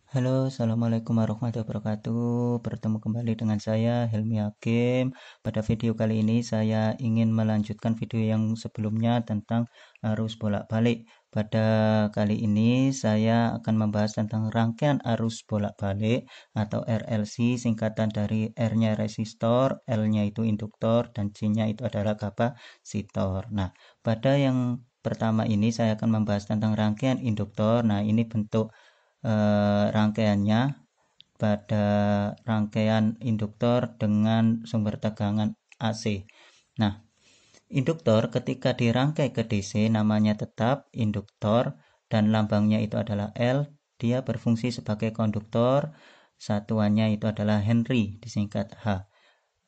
Halo, Assalamualaikum warahmatullahi wabarakatuh. Bertemu kembali dengan saya, Helmi Hakim. Pada video kali ini saya ingin melanjutkan video yang sebelumnya tentang arus bolak-balik. Pada kali ini saya akan membahas tentang rangkaian arus bolak-balik atau RLC, singkatan dari R-nya resistor, L-nya itu induktor, dan C-nya itu adalah kapasitor. Nah, pada yang pertama ini saya akan membahas tentang rangkaian induktor. Nah, ini bentuk rangkaiannya pada rangkaian induktor dengan sumber tegangan AC. Nah, induktor ketika dirangkai ke DC namanya tetap induktor dan lambangnya itu adalah L. Dia berfungsi sebagai konduktor, satuannya itu adalah Henry disingkat H.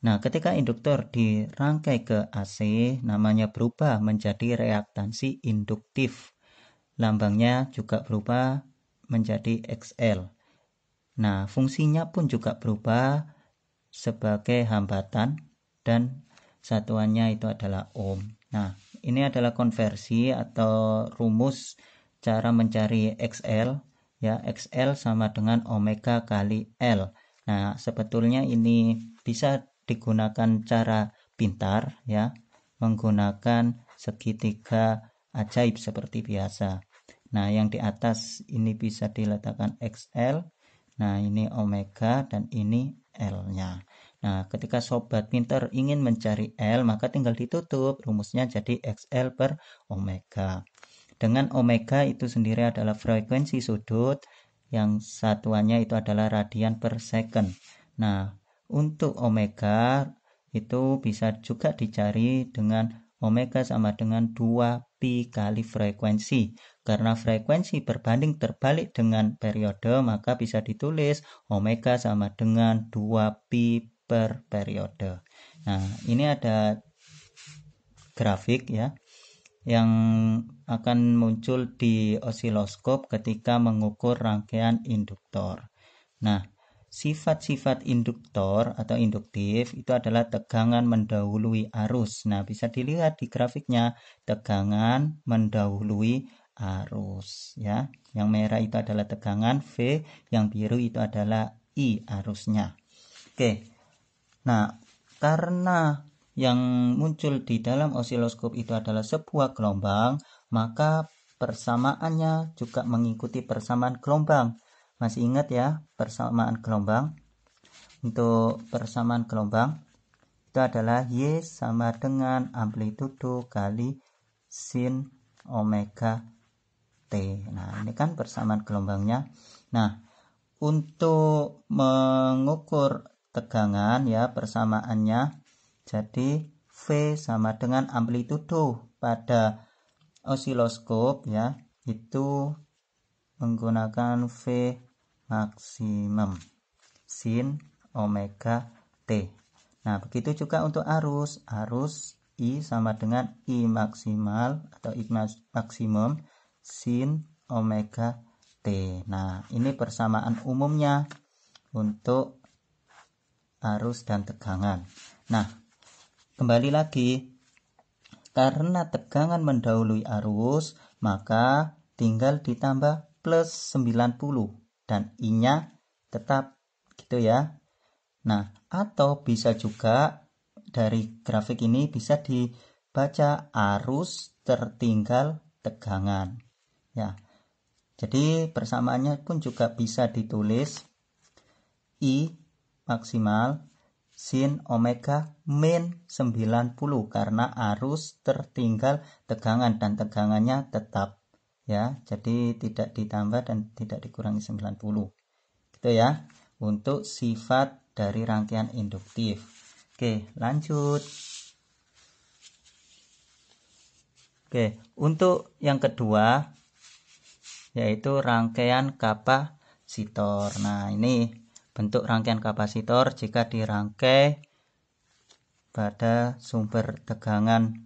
Nah, ketika induktor dirangkai ke AC namanya berubah menjadi reaktansi induktif. Lambangnya juga berubah menjadi XL. Nah, fungsinya pun juga berubah sebagai hambatan dan satuannya itu adalah ohm. Nah, ini adalah konversi atau rumus cara mencari XL. Ya, XL sama dengan omega kali L. Nah, sebetulnya ini bisa digunakan cara pintar ya, menggunakan segitiga ajaib seperti biasa. Nah, yang di atas ini bisa diletakkan XL. Nah, ini omega dan ini L-nya. Nah, ketika sobat pinter ingin mencari L, maka tinggal ditutup. Rumusnya jadi XL per omega. Dengan omega itu sendiri adalah frekuensi sudut, yang satuannya itu adalah radian per second. Nah, untuk omega itu bisa juga dicari dengan omega sama dengan 2pi kali frekuensi. Karena frekuensi berbanding terbalik dengan periode, maka bisa ditulis omega sama dengan 2pi per periode. Nah, ini ada grafik ya yang akan muncul di osiloskop ketika mengukur rangkaian induktor. Nah, sifat-sifat induktor atau induktif itu adalah tegangan mendahului arus. Nah, bisa dilihat di grafiknya, tegangan mendahului arus ya. Yang merah itu adalah tegangan V, yang biru itu adalah I arusnya. Oke. Nah, karena yang muncul di dalam osiloskop itu adalah sebuah gelombang, maka persamaannya juga mengikuti persamaan gelombang. Masih ingat ya persamaan gelombang? Untuk persamaan gelombang itu adalah Y sama dengan amplitudo kali sin omega T. Nah, ini kan persamaan gelombangnya. Nah, untuk mengukur tegangan ya persamaannya, jadi V sama dengan amplitudo pada osiloskop ya, itu menggunakan V maksimum sin omega T. Nah, begitu juga untuk arus I sama dengan I maksimal atau I maksimum sin omega T. Nah, ini persamaan umumnya untuk arus dan tegangan. Nah, kembali lagi, karena tegangan mendahului arus, maka tinggal ditambah plus 90 dan I-nya tetap gitu ya. Nah, atau bisa juga dari grafik ini bisa dibaca arus tertinggal tegangan. Ya. Jadi persamaannya pun juga bisa ditulis I maksimal sin omega min 90 karena arus tertinggal tegangan dan tegangannya tetap ya. Jadi tidak ditambah dan tidak dikurangi 90. Gitu ya. Untuk sifat dari rangkaian induktif. Oke, lanjut. Oke, untuk yang kedua yaitu rangkaian kapasitor. Nah, ini bentuk rangkaian kapasitor jika dirangkai pada sumber tegangan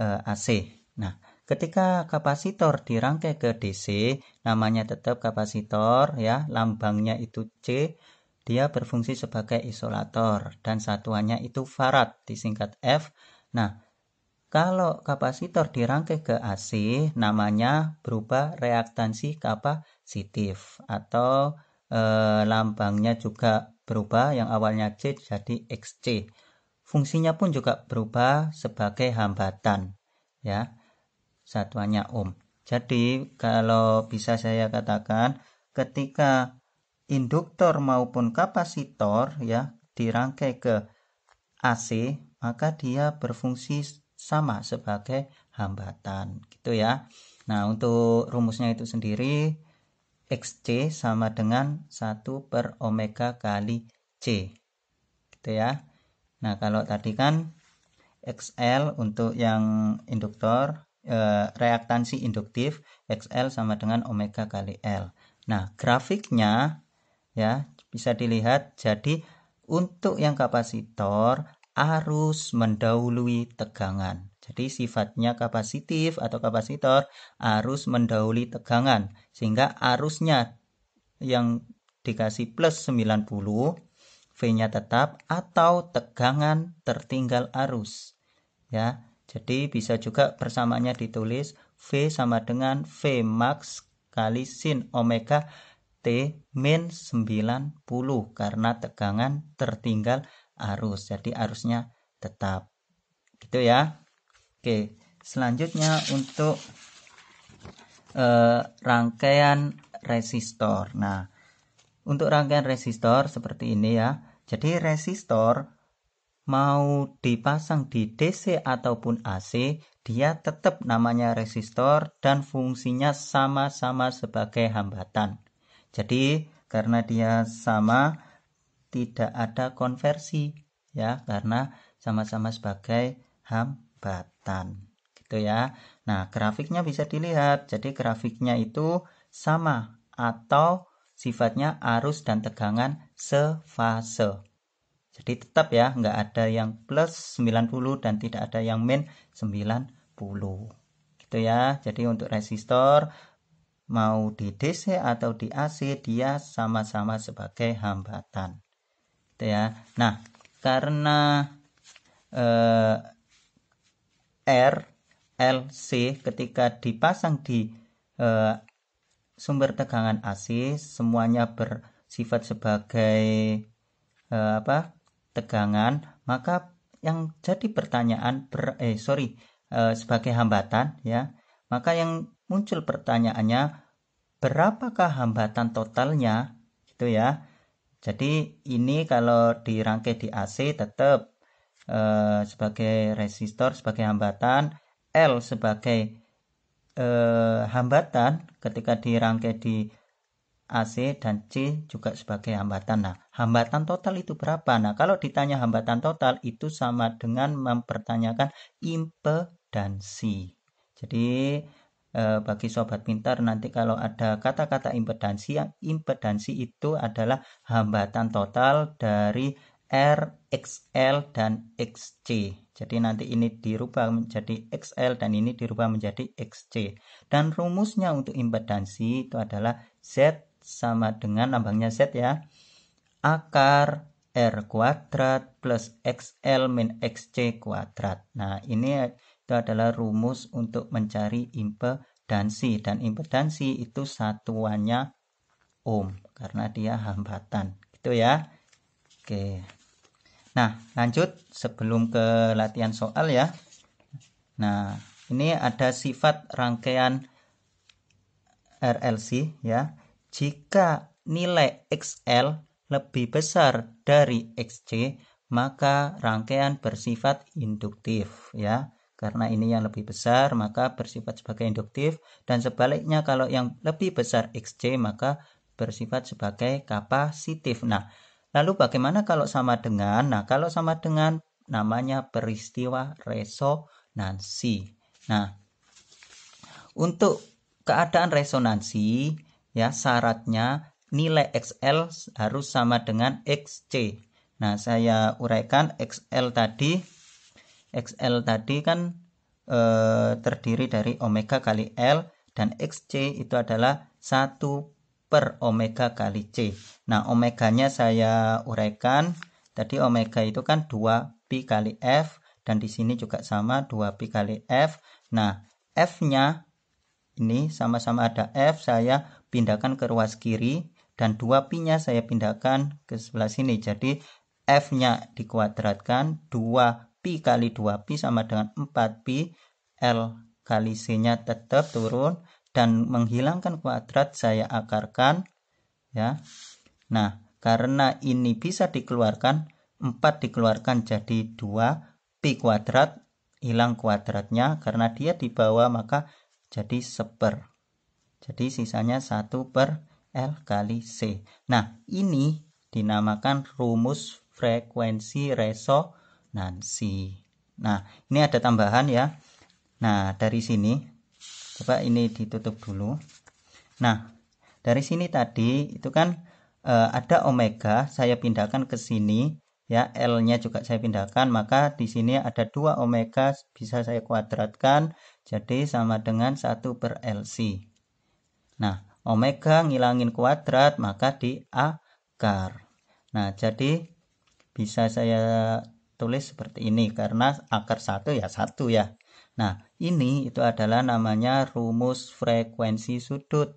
AC. Nah, ketika kapasitor dirangkai ke DC, namanya tetap kapasitor ya, lambangnya itu C. Dia berfungsi sebagai isolator dan satuannya itu farad disingkat F. Nah, kalau kapasitor dirangkai ke AC, namanya berubah reaktansi kapasitif atau lambangnya juga berubah, yang awalnya C jadi XC. Fungsinya pun juga berubah sebagai hambatan, ya, satuannya ohm. Jadi kalau bisa saya katakan, ketika induktor maupun kapasitor ya dirangkai ke AC, maka dia berfungsi sama sebagai hambatan, gitu ya. Nah, untuk rumusnya itu sendiri, XC sama dengan 1/omega kali C, gitu ya. Nah, kalau tadi kan XL untuk yang induktor, reaktansi induktif, XL sama dengan omega kali L. Nah, grafiknya ya bisa dilihat, jadi untuk yang kapasitor arus mendahului tegangan. Jadi sifatnya kapasitif atau kapasitor arus mendahului tegangan, sehingga arusnya yang dikasih plus 90, V-nya tetap, atau tegangan tertinggal arus. Ya, jadi bisa juga persamaannya ditulis V sama dengan V max kali sin omega T min 90 karena tegangan tertinggal arus. Jadi arusnya tetap. Gitu ya. Oke, selanjutnya untuk rangkaian resistor. Nah, untuk rangkaian resistor seperti ini ya. Jadi resistor mau dipasang di DC ataupun AC, dia tetap namanya resistor dan fungsinya sama-sama sebagai hambatan. Jadi karena dia sama, tidak ada konversi ya, karena sama-sama sebagai hambatan, gitu ya. Nah, grafiknya bisa dilihat. Jadi grafiknya itu sama atau sifatnya arus dan tegangan sefase. Jadi tetap ya, nggak ada yang plus 90 dan tidak ada yang min 90. Gitu ya. Jadi untuk resistor mau di DC atau di AC dia sama-sama sebagai hambatan. Gitu ya. Nah, karena R, L, C ketika dipasang di sumber tegangan AC semuanya bersifat sebagai tegangan, maka yang jadi pertanyaan sebagai hambatan ya, maka yang muncul pertanyaannya, berapakah hambatan totalnya, gitu ya. Jadi ini kalau dirangkai di AC tetap sebagai resistor sebagai hambatan, L sebagai hambatan ketika dirangkai di AC dan C juga sebagai hambatan. Nah, hambatan total itu berapa? Nah, kalau ditanya hambatan total itu sama dengan mempertanyakan impedansi. Jadi bagi sobat pintar nanti kalau ada kata-kata impedansi, yang impedansi itu adalah hambatan total dari R, XL, dan XC. Jadi nanti ini dirubah menjadi XL dan ini dirubah menjadi XC. Dan rumusnya untuk impedansi itu adalah Z sama dengan lambangnya Z ya, akar R kuadrat plus XL min XC kuadrat. Nah, ini itu adalah rumus untuk mencari impedansi, dan impedansi itu satuannya ohm karena dia hambatan, gitu ya. Oke. Nah, lanjut sebelum ke latihan soal ya. Nah, ini ada sifat rangkaian RLC ya. Jika nilai XL lebih besar dari XC, maka rangkaian bersifat induktif ya. Karena ini yang lebih besar, maka bersifat sebagai induktif, dan sebaliknya kalau yang lebih besar XC, maka bersifat sebagai kapasitif. Nah, lalu bagaimana kalau sama dengan? Nah, kalau sama dengan namanya peristiwa resonansi. Nah, untuk keadaan resonansi ya, syaratnya nilai XL harus sama dengan XC. Nah, saya uraikan XL tadi kan terdiri dari omega kali L, dan XC itu adalah 1/omega kali C. Nah, omeganya saya uraikan. Tadi omega itu kan 2pi kali F, dan di sini juga sama 2pi kali F. Nah, F-nya ini sama-sama ada F, saya pindahkan ke ruas kiri, dan 2pi-nya saya pindahkan ke sebelah sini. Jadi F-nya dikuadratkan, 2pi kali 2pi sama dengan 4pi, L kali C-nya tetap turun, dan menghilangkan kuadrat saya akarkan ya. Nah, karena ini bisa dikeluarkan, 4 dikeluarkan jadi 2, pi kuadrat hilang kuadratnya, karena dia di bawah maka jadi 1/. Jadi sisanya 1/L kali C. Nah, ini dinamakan rumus frekuensi resonansi. Nah, ini ada tambahan ya. Nah, dari sini coba ini ditutup dulu. Nah, dari sini tadi itu kan ada omega, saya pindahkan ke sini ya, L-nya juga saya pindahkan, maka di sini ada 2 omega bisa saya kuadratkan jadi sama dengan 1/LC. Nah, omega ngilangin kuadrat maka diakar. Nah, jadi bisa saya tulis seperti ini karena akar 1 ya 1 ya. Nah, ini itu adalah namanya rumus frekuensi sudut.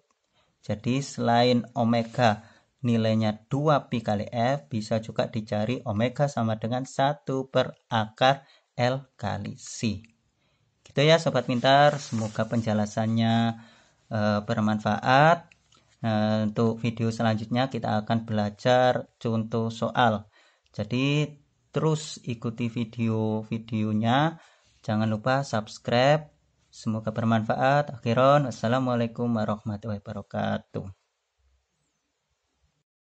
Jadi selain omega nilainya 2pi kali F, bisa juga dicari omega sama dengan 1/akar L kali C. Gitu ya sobat pintar, semoga penjelasannya bermanfaat. Untuk video selanjutnya kita akan belajar contoh soal. Jadi terus ikuti video-videonya, jangan lupa subscribe. Semoga bermanfaat. Akhiron, wassalamualaikum warahmatullahi wabarakatuh.